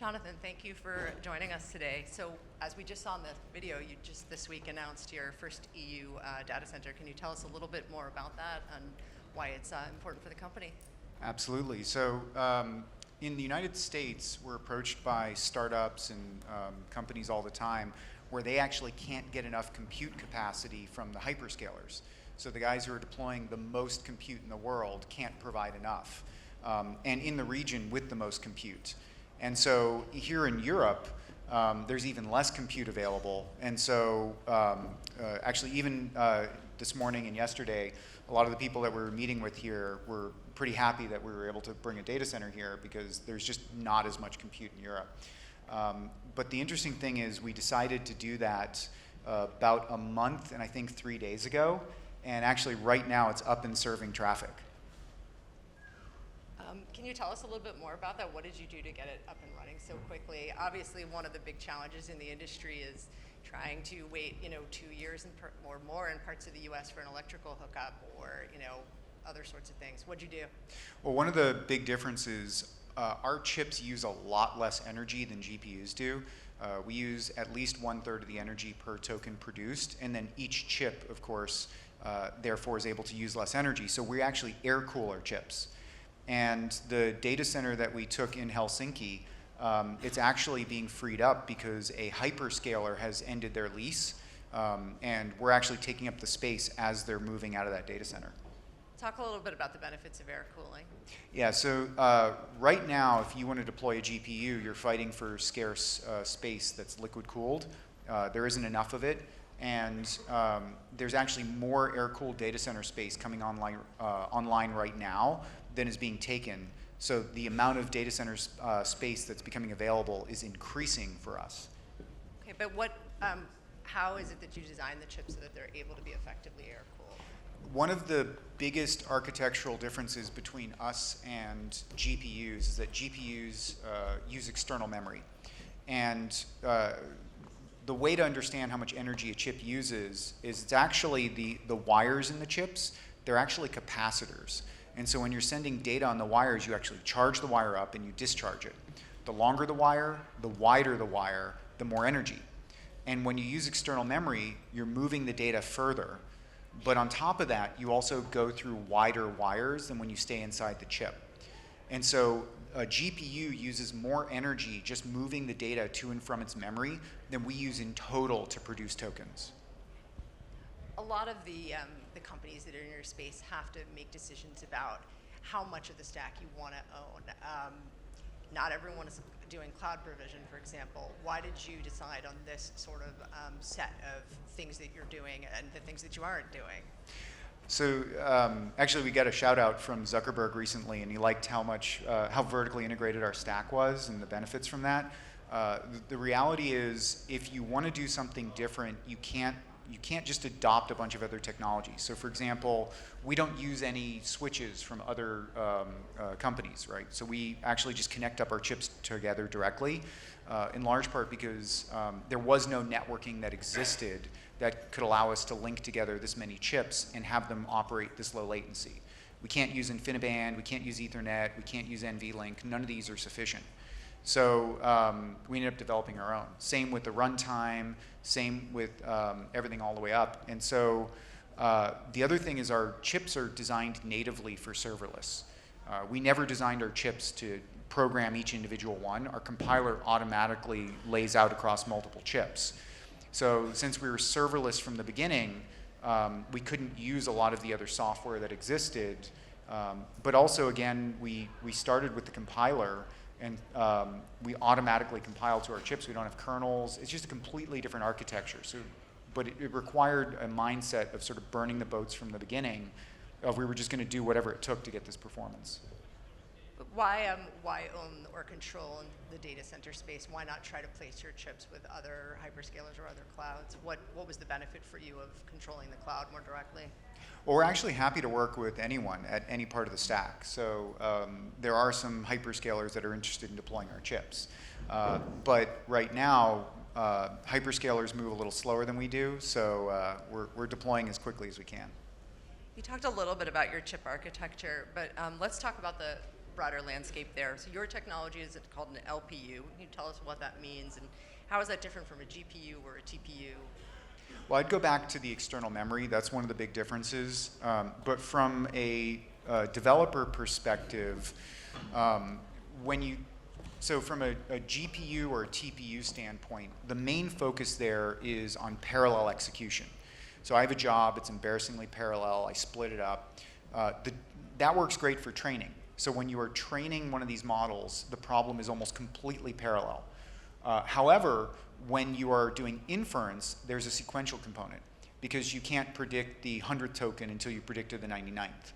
Jonathan, thank you for joining us today. So as we just saw in the video, you just this week announced your first EU data center. Can you tell us a little bit more about that and why it's important for the company? Absolutely. So in the United States, we're approached by startups and companies all the time where they actually can't get enough compute capacity from the hyperscalers. So the guys who are deploying the most compute in the world can't provide enough, and in the region with the most compute. And so here in Europe, there's even less compute available. And so actually even this morning and yesterday, a lot of the people that we're meeting with here were pretty happy that we were able to bring a data center here because there's just not as much compute in Europe. But the interesting thing is we decided to do that about a month and I think 3 days ago. And actually right now it's up and serving traffic. Can you tell us a little bit more about that? What did you do to get it up and running so quickly? Obviously, one of the big challenges in the industry is trying to wait, 2 years or more in parts of the U.S. for an electrical hookup, or other sorts of things. What'd you do? Well, one of the big differences, our chips use a lot less energy than GPUs do. We use at least 1/3 of the energy per token produced, and then each chip, of course, therefore is able to use less energy. So we actually air cool our chips. And the data center that we took in Helsinki, it's actually being freed up because a hyperscaler has ended their lease, and we're actually taking up the space as they're moving out of that data center. Talk a little bit about the benefits of air cooling. Yeah, so right now, if you want to deploy a GPU, you're fighting for scarce space that's liquid cooled. There isn't enough of it. And there's actually more air-cooled data center space coming online right now than is being taken. So the amount of data center space that's becoming available is increasing for us. Okay, but how is it that you design the chips so that they're able to be effectively air-cooled? One of the biggest architectural differences between us and GPUs is that GPUs use external memory. And the way to understand how much energy a chip uses is it's actually the wires in the chips, they're actually capacitors. And so when you're sending data on the wires, you actually charge the wire up and you discharge it. The longer the wire, the wider the wire, the more energy. And when you use external memory, you're moving the data further. But on top of that, you also go through wider wires than when you stay inside the chip. And so a GPU uses more energy just moving the data to and from its memory than we use in total to produce tokens. A lot of the companies that are in your space have to make decisions about how much of the stack you want to own. Not everyone is doing cloud provision, for example. Why did you decide on this sort of set of things that you're doing and the things that you aren't doing? So actually, we got a shout out from Zuckerberg recently, and he liked how vertically integrated our stack was and the benefits from that. The reality is, if you want to do something different, you can't just adopt a bunch of other technologies. So for example, we don't use any switches from other companies, right? So we actually just connect up our chips together directly, in large part because there was no networking that existed that could allow us to link together this many chips and have them operate this low latency. We can't use InfiniBand, we can't use Ethernet, we can't use NVLink, none of these are sufficient. So we ended up developing our own. Same with the runtime, same with everything all the way up. And so the other thing is our chips are designed natively for serverless. We never designed our chips to program each individual one. Our compiler automatically lays out across multiple chips. So since we were serverless from the beginning, we couldn't use a lot of the other software that existed. But also, again, we started with the compiler, and we automatically compile to our chips. We don't have kernels. It's just a completely different architecture. But it required a mindset of sort of burning the boats from the beginning, of we were just going to do whatever it took to get this performance. But why own or control the data center space? Why not try to place your chips with other hyperscalers or other clouds? What was the benefit for you of controlling the cloud more directly? Well, we're actually happy to work with anyone at any part of the stack. So there are some hyperscalers that are interested in deploying our chips. But right now, hyperscalers move a little slower than we do, so we're deploying as quickly as we can. You talked a little bit about your chip architecture, but let's talk about the broader landscape there. So your technology is called an LPU. Can you tell us what that means and how is that different from a GPU or a TPU? Well, I'd go back to the external memory. That's one of the big differences. But from a developer perspective, when you so from a GPU or a TPU standpoint, the main focus there is on parallel execution. So I have a job, it's embarrassingly parallel, I split it up. That works great for training. So when you are training one of these models, the problem is almost completely parallel. However, when you are doing inference, there's a sequential component because you can't predict the 100th token until you predicted the 99th.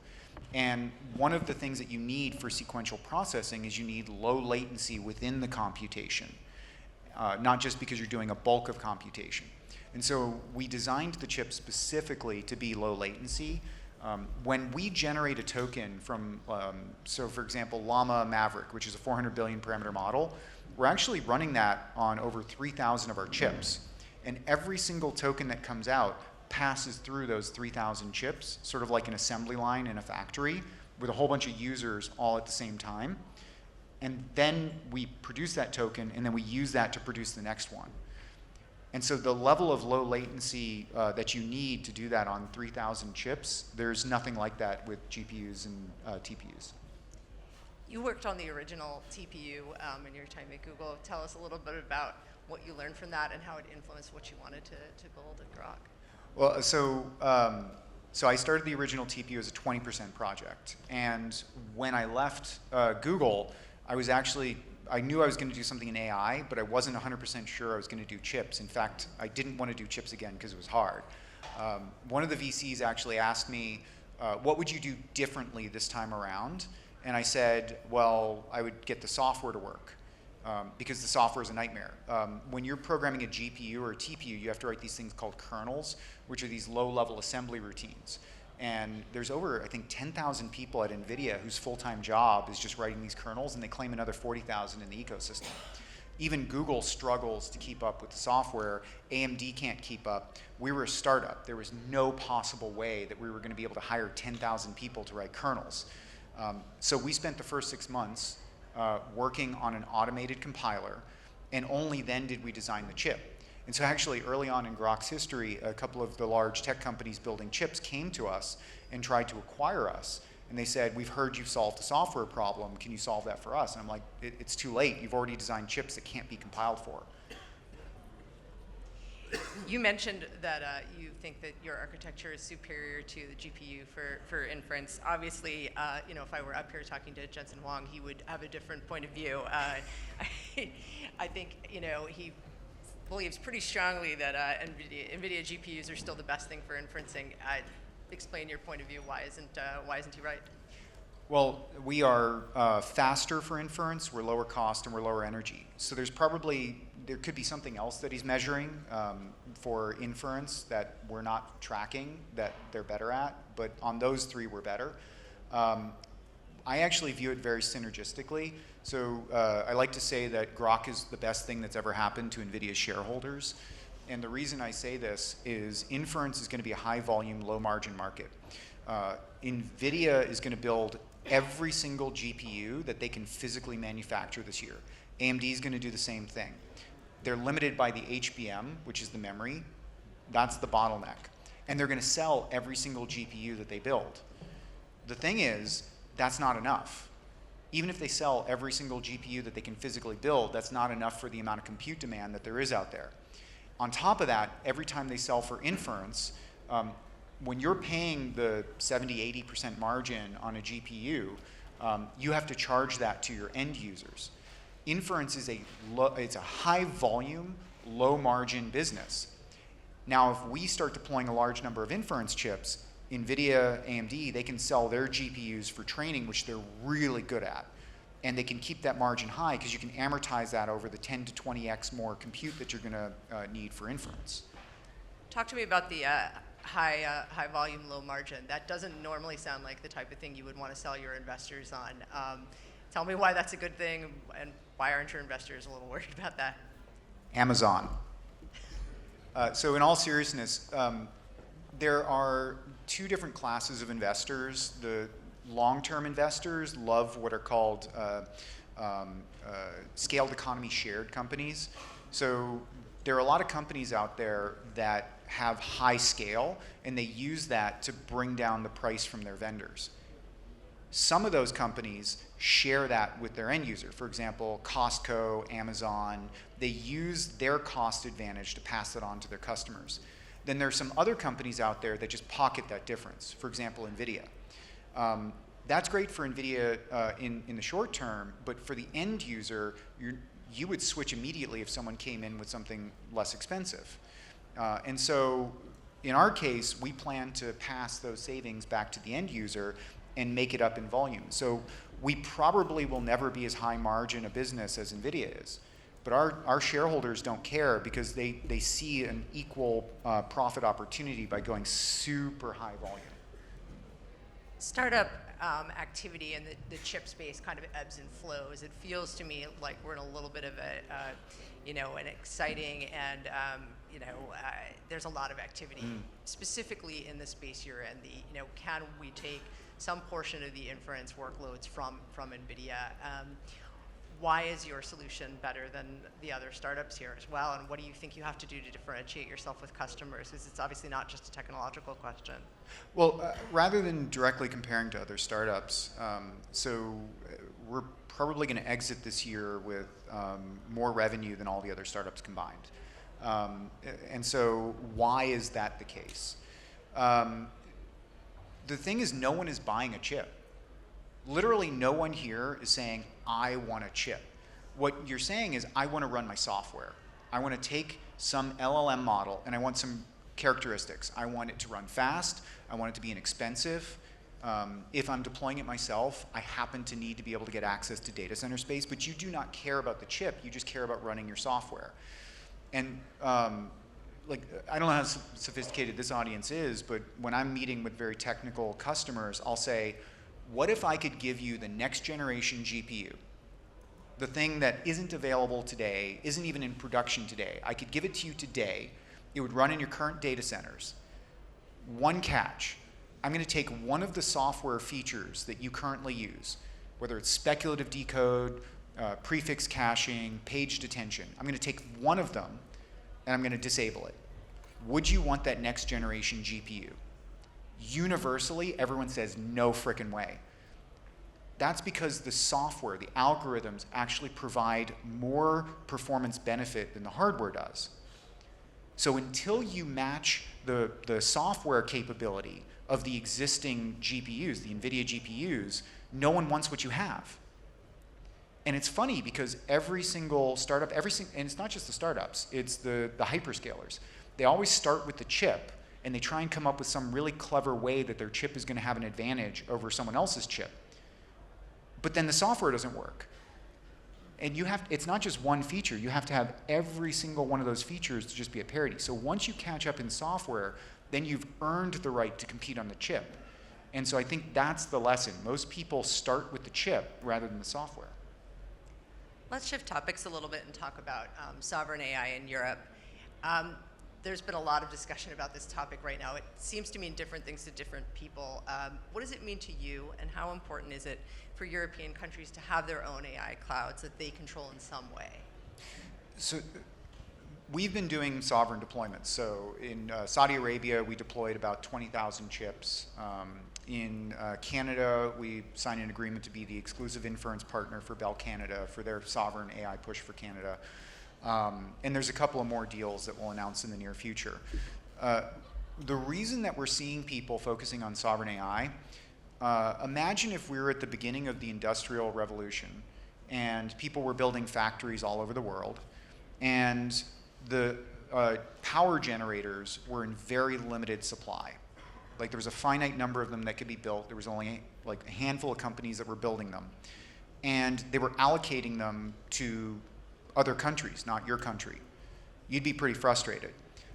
And one of the things that you need for sequential processing is you need low latency within the computation, not just because you're doing a bulk of computation. And so we designed the chip specifically to be low latency. When we generate a token from, so for example, Llama Maverick, which is a 400 billion parameter model, we're actually running that on over 3,000 of our chips. And every single token that comes out passes through those 3,000 chips, sort of like an assembly line in a factory with a whole bunch of users all at the same time. And then we produce that token, and then we use that to produce the next one. And so the level of low latency that you need to do that on 3,000 chips, there's nothing like that with GPUs and TPUs. You worked on the original TPU in your time at Google. Tell us a little bit about what you learned from that and how it influenced what you wanted to build at Groq. Well, so I started the original TPU as a 20% project. And when I left Google, I knew I was going to do something in AI, but I wasn't 100% sure I was going to do chips. In fact, I didn't want to do chips again because it was hard. One of the VCs actually asked me, what would you do differently this time around? And I said, well, I would get the software to work because the software is a nightmare. When you're programming a GPU or a TPU, you have to write these things called kernels, which are these low-level assembly routines. And there's over, I think, 10,000 people at NVIDIA whose full-time job is just writing these kernels, and they claim another 40,000 in the ecosystem. Even Google struggles to keep up with the software. AMD can't keep up. We were a startup. There was no possible way that we were going to be able to hire 10,000 people to write kernels. So we spent the first 6 months working on an automated compiler, and only then did we design the chip. And so actually early on in Groq's history, a couple of the large tech companies building chips came to us and tried to acquire us. And they said, we've heard you've solved a software problem. Can you solve that for us? And I'm like, it's too late. You've already designed chips that can't be compiled for. You mentioned that you think that your architecture is superior to the GPU for inference. Obviously, if I were up here talking to Jensen Huang, he would have a different point of view. I think, he believes pretty strongly that NVIDIA GPUs are still the best thing for inferencing. Explain your point of view. Why isn't he right? Well, we are faster for inference, we're lower cost, and we're lower energy. So there could be something else that he's measuring for inference that we're not tracking that they're better at, but on those three we're better. I actually view it very synergistically. So I like to say that Groq is the best thing that's ever happened to NVIDIA's shareholders. And the reason I say this is inference is going to be a high volume, low margin market. NVIDIA is going to build every single GPU that they can physically manufacture this year. AMD is going to do the same thing. They're limited by the HBM, which is the memory. That's the bottleneck. And they're going to sell every single GPU that they build. The thing is, that's not enough. Even if they sell every single GPU that they can physically build, that's not enough for the amount of compute demand that there is out there. On top of that, every time they sell for inference, when you're paying the 70–80% margin on a GPU, you have to charge that to your end users. Inference is it's a high volume, low margin business. Now, if we start deploying a large number of inference chips, NVIDIA, AMD, they can sell their GPUs for training, which they're really good at. And they can keep that margin high because you can amortize that over the 10 to 20x more compute that you're going to need for inference. Talk to me about the high volume, low margin. That doesn't normally sound like the type of thing you would want to sell your investors on. Tell me why that's a good thing, and why aren't your investors a little worried about that? Amazon. So in all seriousness, there are two different classes of investors. long-term investors love what are called scaled economy shared companies. So there are a lot of companies out there that have high scale, and they use that to bring down the price from their vendors. Some of those companies share that with their end user. For example, Costco, Amazon, they use their cost advantage to pass it on to their customers. Then there's some other companies out there that just pocket that difference. For example, NVIDIA. That's great for NVIDIA in the short term, but for the end user, you would switch immediately if someone came in with something less expensive. And so in our case, we plan to pass those savings back to the end user and make it up in volume. So we probably will never be as high margin a business as NVIDIA is. But our shareholders don't care because they see an equal profit opportunity by going super high volume. Startup activity in the chip space kind of ebbs and flows. It feels to me like we're in a little bit of an exciting and there's a lot of activity, specifically in the space you're in. Can we take some portion of the inference workloads from NVIDIA? Why is your solution better than the other startups here as well? And what do you think you have to do to differentiate yourself with customers? Because it's obviously not just a technological question. Well, rather than directly comparing to other startups, we're probably going to exit this year with more revenue than all the other startups combined. And so why is that the case? The thing is, no one is buying a chip. Literally no one here is saying, I want a chip. What you're saying is, I want to run my software. I want to take some LLM model and I want some characteristics. I want it to run fast. I want it to be inexpensive. If I'm deploying it myself, I happen to need to be able to get access to data center space, but you do not care about the chip. You just care about running your software. And I don't know how sophisticated this audience is, but when I'm meeting with very technical customers, I'll say, what if I could give you the next generation GPU? The thing that isn't available today, isn't even in production today. I could give it to you today. It would run in your current data centers. One catch. I'm going to take one of the software features that you currently use, whether it's speculative decode, prefix caching, page detention. I'm going to take one of them and I'm going to disable it. Would you want that next generation GPU? Universally, everyone says no frickin' way. That's because the software, the algorithms, actually provide more performance benefit than the hardware does. So until you match the software capability of the existing GPUs, the NVIDIA GPUs, no one wants what you have. And it's funny because every single startup, and it's not just the startups, it's the hyperscalers. They always start with the chip, and they try and come up with some really clever way that their chip is going to have an advantage over someone else's chip. But then the software doesn't work. And it's not just one feature. You have to have every single one of those features to just be a parity. So once you catch up in software, then you've earned the right to compete on the chip. And so I think that's the lesson. Most people start with the chip rather than the software. Let's shift topics a little bit and talk about sovereign AI in Europe. There's been a lot of discussion about this topic right now. It seems to mean different things to different people. What does it mean to you, and how important is it for European countries to have their own AI clouds that they control in some way? So we've been doing sovereign deployments. So in Saudi Arabia, we deployed about 20,000 chips. In Canada, we signed an agreement to be the exclusive inference partner for Bell Canada for their sovereign AI push for Canada. And there's a couple of more deals that we'll announce in the near future. The reason that we're seeing people focusing on sovereign AI, imagine if we were at the beginning of the Industrial Revolution and people were building factories all over the world, and the power generators were in very limited supply. Like there was a finite number of them that could be built. There was only like a handful of companies that were building them. And they were allocating them to other countries, not your country. You'd be pretty frustrated.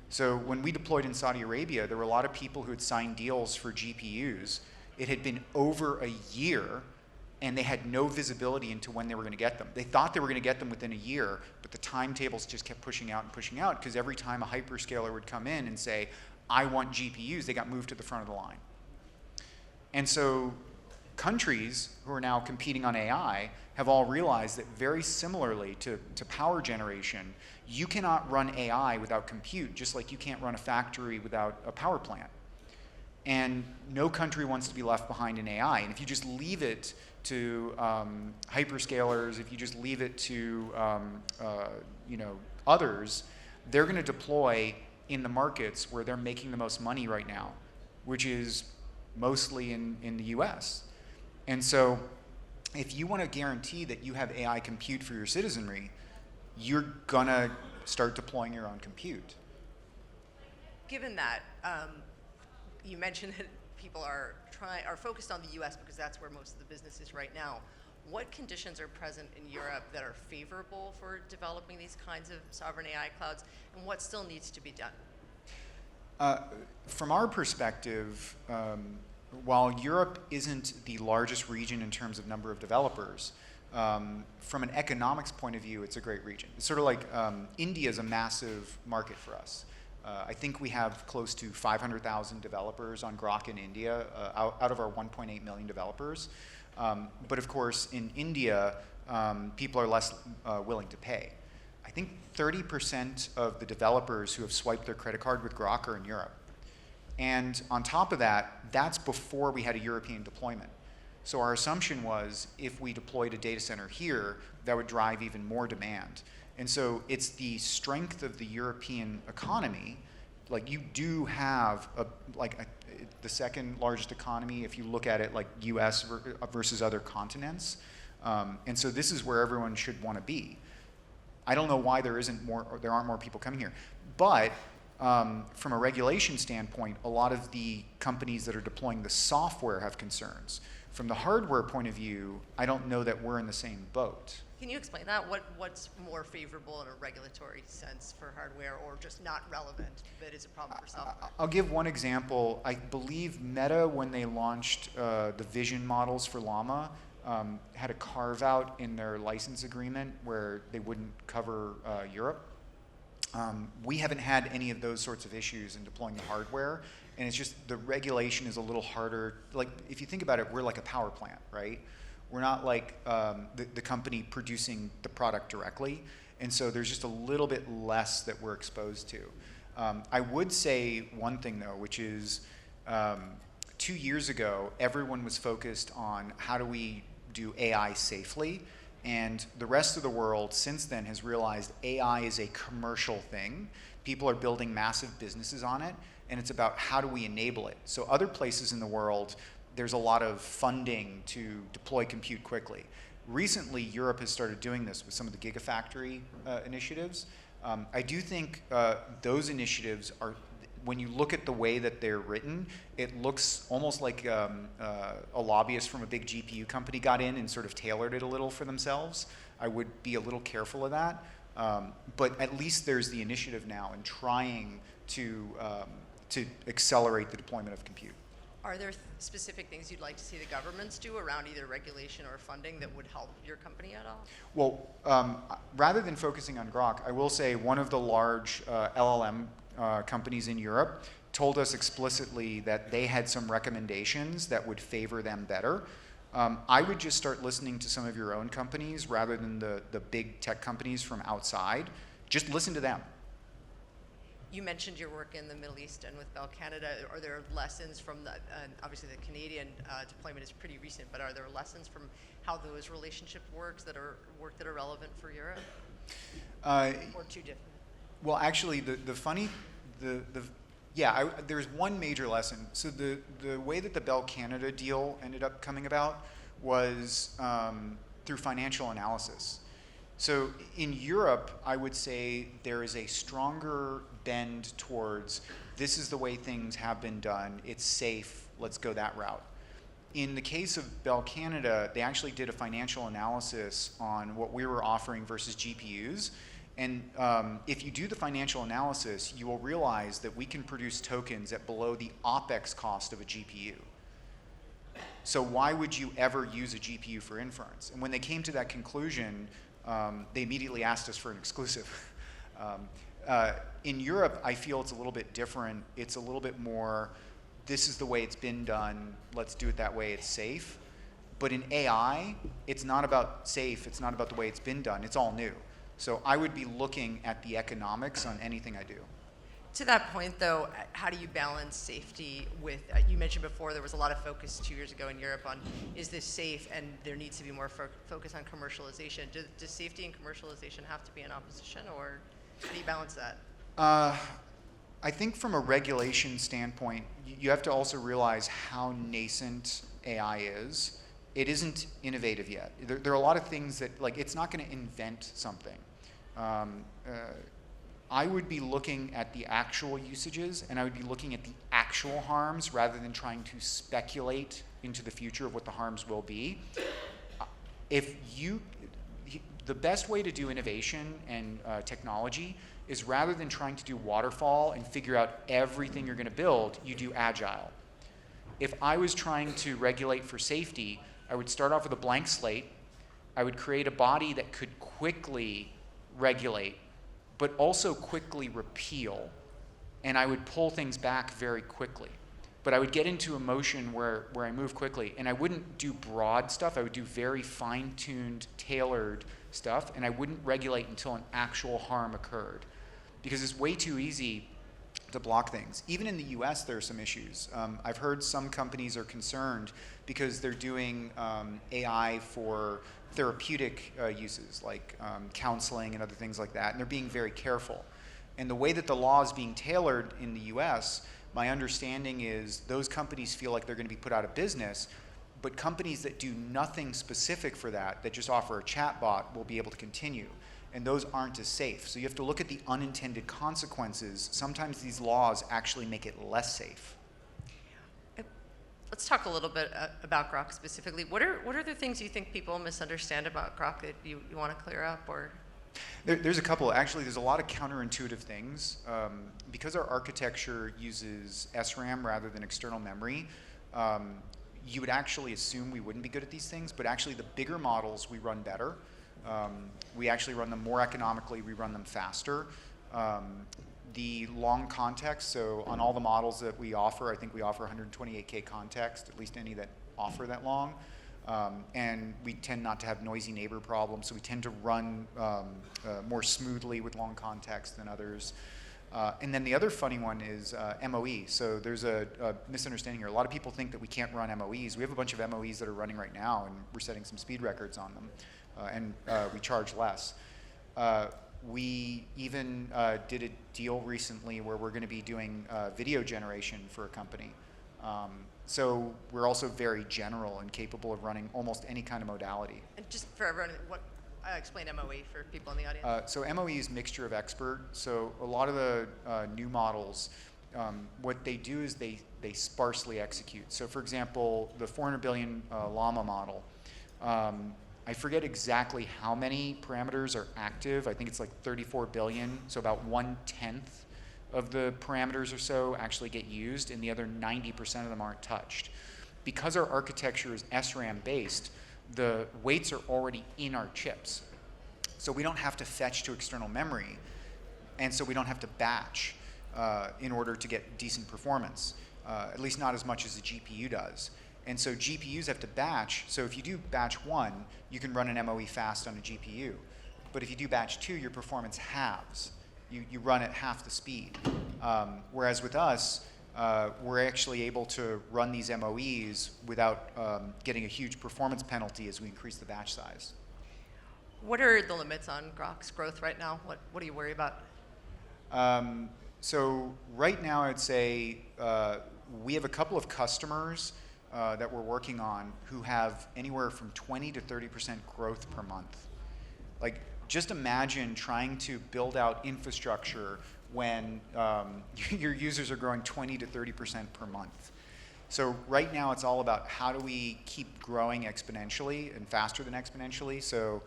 So when we deployed in Saudi Arabia, there were a lot of people who had signed deals for GPUs. It had been over a year, and they had no visibility into when they were going to get them. They thought they were going to get them within a year, but the timetables just kept pushing out because every time a hyperscaler would come in and say, I want GPUs, they got moved to the front of the line. And so countries who are now competing on AI have all realized that very similarly to power generation, you cannot run AI without compute, just like you can't run a factory without a power plant. And no country wants to be left behind in AI. And if you just leave it to hyperscalers, if you just leave it to others, they're going to deploy in the markets where they're making the most money right now, which is mostly in the US. And so if you want to guarantee that you have AI compute for your citizenry, you're going to start deploying your own compute. Given that, you mentioned that people are focused on the US because that's where most of the business is right now. What conditions are present in Europe that are favorable for developing these kinds of sovereign AI clouds, and what still needs to be done? From our perspective, while Europe isn't the largest region in terms of number of developers, from an economics point of view, it's a great region. It's sort of like India is a massive market for us. I think we have close to 500,000 developers on Groq in India, out of our 1.8 million developers. But of course, in India, people are less willing to pay. I think 30% of the developers who have swiped their credit card with Groq are in Europe. And on top of that, that's before we had a European deployment. So our assumption was if we deployed a data center here, that would drive even more demand. And so it's the strength of the European economy. Like you do have the second largest economy if you look at it like US versus other continents. And so this is where everyone should want to be. I don't know why there aren't more people coming here. But from a regulation standpoint, a lot of the companies that are deploying the software have concerns. From the hardware point of view, I don't know that we're in the same boat. Can you explain that? What's more favorable in a regulatory sense for hardware, or just not relevant that is a problem for software? I'll give one example. I believe Meta, when they launched the vision models for Llama, had a carve out in their license agreement where they wouldn't cover Europe. We haven't had any of those sorts of issues in deploying the hardware, and it's just the regulation is a little harder. Like if you think about it, we're like a power plant, right? We're not like the company producing the product directly, and so there's just a little bit less that we're exposed to. I would say one thing though, which is 2 years ago, everyone was focused on how do we do AI safely, and the rest of the world since then has realized AI is a commercial thing. People are building massive businesses on it, and it's about how do we enable it. So other places in the world, there's a lot of funding to deploy compute quickly. Recently, Europe has started doing this with some of the Gigafactory initiatives. I do think those initiatives are, when you look at the way that they're written, it looks almost like a lobbyist from a big GPU company got in and sort of tailored it a little for themselves. I would be a little careful of that. But at least there's the initiative now in trying to accelerate the deployment of compute. Are there specific things you'd like to see the governments do around either regulation or funding that would help your company at all? Well, rather than focusing on Groq, I will say one of the large LLM companies in Europe told us explicitly that they had some recommendations that would favor them better. I would just start listening to some of your own companies rather than the big tech companies from outside. Just listen to them. You mentioned your work in the Middle East and with Bell Canada. Are there lessons from obviously the Canadian deployment is pretty recent, but are there lessons from how those relationships work that are relevant for Europe? Or too different? Well, actually, there's one major lesson. So the way that the Bell Canada deal ended up coming about was through financial analysis. So in Europe, I would say there is a stronger bend towards this is the way things have been done, it's safe, let's go that route. In the case of Bell Canada, they actually did a financial analysis on what we were offering versus GPUs. And if you do the financial analysis, you will realize that we can produce tokens at below the OpEx cost of a GPU. So why would you ever use a GPU for inference? And when they came to that conclusion, they immediately asked us for an exclusive. In Europe, I feel it's a little bit different. It's a little bit more, this is the way it's been done, let's do it that way, it's safe. But in AI, it's not about safe, it's not about the way it's been done, it's all new. So I would be looking at the economics on anything I do. To that point, though, how do you balance safety with, you mentioned before there was a lot of focus 2 years ago in Europe on, is this safe, and there needs to be more focus on commercialization. Does safety and commercialization have to be in opposition, or how do you balance that? I think from a regulation standpoint, you have to also realize how nascent AI is. It isn't innovative yet. There are a lot of things that, like, it's not going to invent something. I would be looking at the actual usages, and I would be looking at the actual harms rather than trying to speculate into the future of what the harms will be. The best way to do innovation and technology is, rather than trying to do waterfall and figure out everything you're going to build, you do agile. If I was trying to regulate for safety, I would start off with a blank slate. I would create a body that could quickly regulate, but also quickly repeal, and I would pull things back very quickly. But I would get into a motion where I move quickly, and I wouldn't do broad stuff. I would do very fine-tuned, tailored stuff, and I wouldn't regulate until an actual harm occurred, because it's way too easy to block things. Even in the US, there are some issues. I've heard some companies are concerned because they're doing AI for therapeutic uses, like counseling and other things like that, and they're being very careful. And the way that the law is being tailored in the US, my understanding is those companies feel like they're going to be put out of business, but companies that do nothing specific for that just offer a chatbot, will be able to continue. And those aren't as safe. So you have to look at the unintended consequences. Sometimes these laws actually make it less safe. Let's talk a little bit about Groq specifically. What are the things you think people misunderstand about Groq that you want to clear up? Or there's a couple. Actually, there's a lot of counterintuitive things. Because our architecture uses SRAM rather than external memory, you would actually assume we wouldn't be good at these things, but actually the bigger models we run better. We actually run them more economically, we run them faster. The long context, so on all the models that we offer, I think we offer 128K context, at least any that offer that long. And we tend not to have noisy neighbor problems, so we tend to run more smoothly with long context than others. And then the other funny one is MOE. So there's a misunderstanding here. A lot of people think that we can't run MOEs. We have a bunch of MOEs that are running right now, and we're setting some speed records on them. And we charge less. We even did a deal recently where we're going to be doing video generation for a company. So we're also very general and capable of running almost any kind of modality. And just for everyone, explain MOE for people in the audience. So MOE is mixture of expert. So a lot of the new models, what they do is they sparsely execute. So for example, the 400 billion llama model, I forget exactly how many parameters are active. I think it's like 34 billion, so about 1/10 of the parameters or so actually get used, and the other 90% of them aren't touched. Because our architecture is SRAM based, the weights are already in our chips. So we don't have to fetch to external memory, and so we don't have to batch in order to get decent performance, at least not as much as the GPU does. And so GPUs have to batch. So if you do batch 1, you can run an MOE fast on a GPU. But if you do batch 2, your performance halves. You run at half the speed. Whereas with us, we're actually able to run these MOEs without getting a huge performance penalty as we increase the batch size. What are the limits on Groq's growth right now? What do you worry about? So right now, I'd say we have a couple of customers that we're working on who have anywhere from 20 to 30% growth per month. Like, just imagine trying to build out infrastructure when your users are growing 20 to 30% per month. So right now it's all about how do we keep growing exponentially and faster than exponentially. So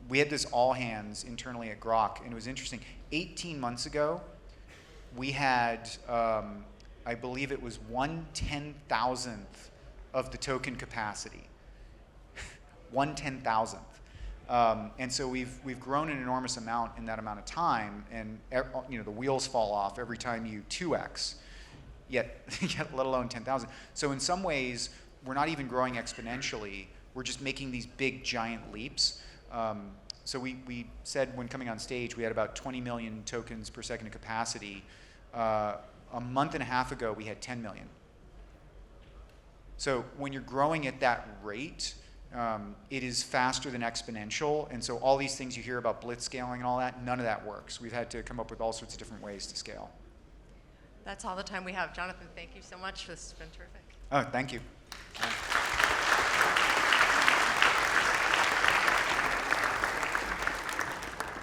we had this all hands internally at Groq, and it was interesting. 18 months ago, we had I believe it was 1/10,000th of the token capacity. 1/10,000th. And so we've grown an enormous amount in that amount of time, and the wheels fall off every time you 2x, yet let alone 10,000. So in some ways, we're not even growing exponentially. We're just making these big, giant leaps. So we said when coming on stage, we had about 20 million tokens per second of capacity. A month and a half ago, we had 10 million. So when you're growing at that rate, it is faster than exponential. And so all these things you hear about blitz scaling and all that, none of that works. We've had to come up with all sorts of different ways to scale. That's all the time we have. Jonathan, thank you so much. This has been terrific. Oh, thank you.